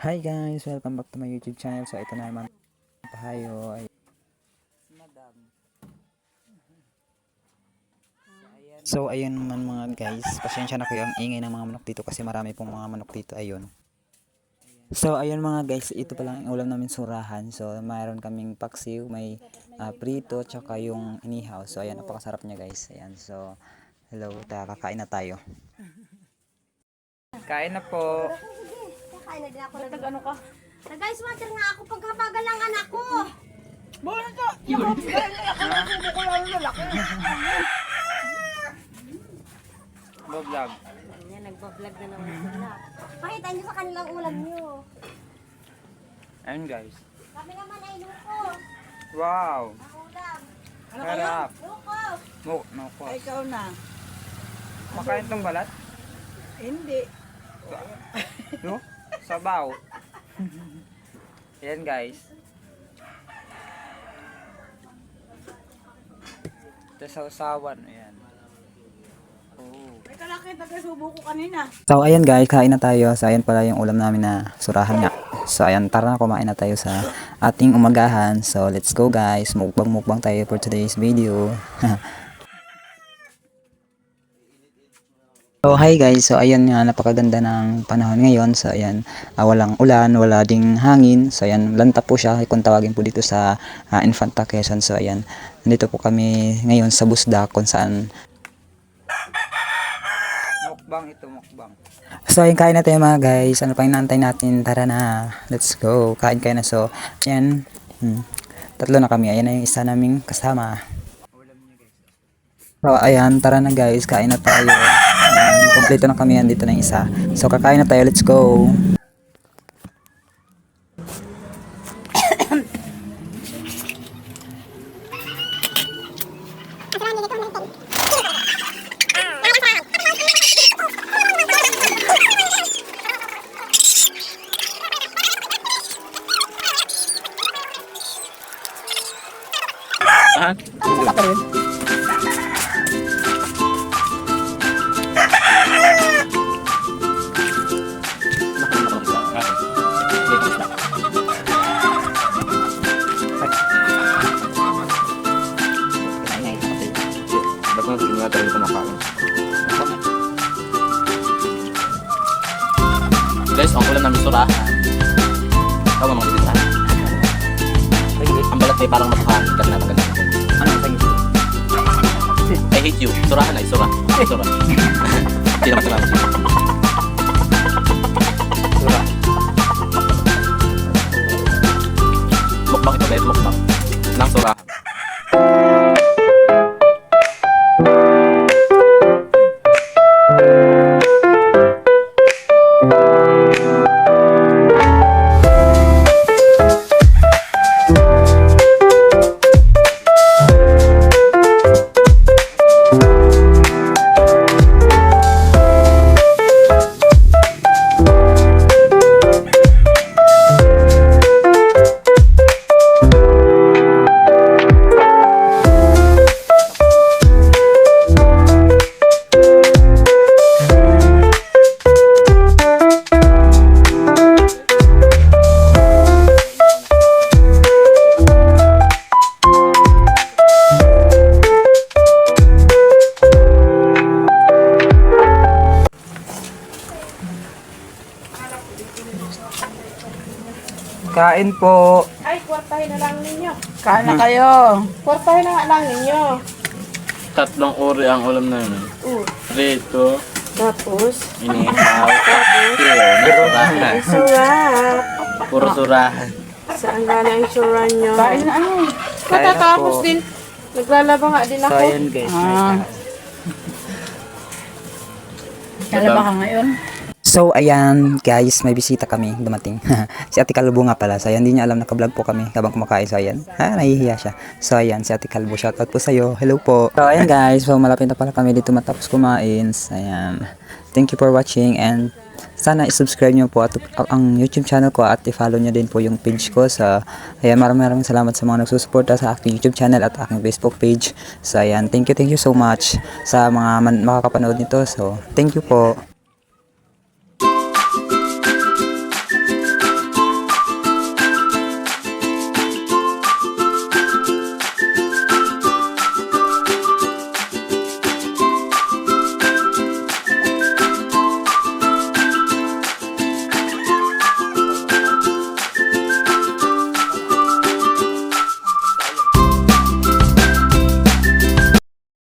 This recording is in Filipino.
Hi guys, welcome back to my YouTube channel. So ito na naman tayo ay So ayun naman mga guys, pasensya na kayo ang ingay ng mga manok dito kasi marami pong mga manok dito ayun. So ayun mga guys, ito pa lang ang ulam namin surahan. So mayroon kaming paksiw, may prito, tsaka yung inihaw. So ayan, napakasarap niya guys. Ayan, so hello, kakain na tayo. Kain na po. Kain na din ako. Ano ka? Guys, water nga ako pagkabagal ang anak ko. Bakit ka? Yung ako ko lang lalaki. Vlog. Ayan, nagbablog na naman sila. Pakita nyo sa kanilang ulam nyo. Ayun guys. Kami naman ay luko. Wow. Ang ulam. Sarap. Luko. Noko. Ay, ikaw na. Makain tong balat? Hindi. No? Sabaw. Ayan guys. Ito sa usawan. Ayan. Oh. May kalaki, taga-subo ko kanina. So ayan guys, kain na tayo. So ayan pala yung ulam namin na surahan nga. So ayan, tara na, kumain na tayo sa ating umagahan. So let's go guys. Mukbang tayo for today's video. So hi guys, so ayan nga, napakaganda ng panahon ngayon. So ayan, walang ulan, wala ding hangin. So ayan, lanta po siya kung tawagin po dito sa Infanta Quezon. So ayan, nandito po kami ngayon sa Busda kung saan mukbang. So ayun, kain na tayo mga guys. Ano pang inaantay natin? Tara na, let's go, kain na. So ayan, tatlo na kami. Ayan na yung isa naming kasama. So ayan, tara na guys, kain na tayo. Kompleto na kami yan, dito na yung isa. So kakain na tayo, let's go. Guys, ang ulam namin surahan. Ikaw mga kita. Ang balat ay parang matuhan. Ikat na tagal na. Ano ang tangis? I hate you. Surahan ay sura. Sura. Hindi naman sura. Sura. Mukbang ito guys, mukbang. Nang surahan. Kain po. Ay, kwartahin na lang ninyo. Kain na kayo. Kwartahin na nga lang ninyo. Tatlong uri ang ulam namin. Rito, Tapos, inihaw, surahan. ang surap. Puro surahan. Saan galing ang surap nyo? Kain na ano? Kain na Matatapos po. din. Naglalaba nga din So ako. ayan guys, Nalaba ka ngayon? So ayan guys, may bisita kami dumating. Si Ate Kalbo nga pala. So ayan, hindi niya alam, naka-vlog po kami habang kumakain. So ayan, nahihiya siya. So ayan, si Ate Kalbo, shoutout po sa'yo. Hello po. So ayan guys, so malapit na pala kami dito matapos kumain. So ayan, thank you for watching and sana i-subscribe nyo po at ang YouTube channel ko at i-follow nyo din po yung page ko. So ayan, maraming salamat sa mga nagsusuporta sa aking YouTube channel at aking Facebook page. So ayan, thank you so much sa mga makakapanood nito. So thank you po.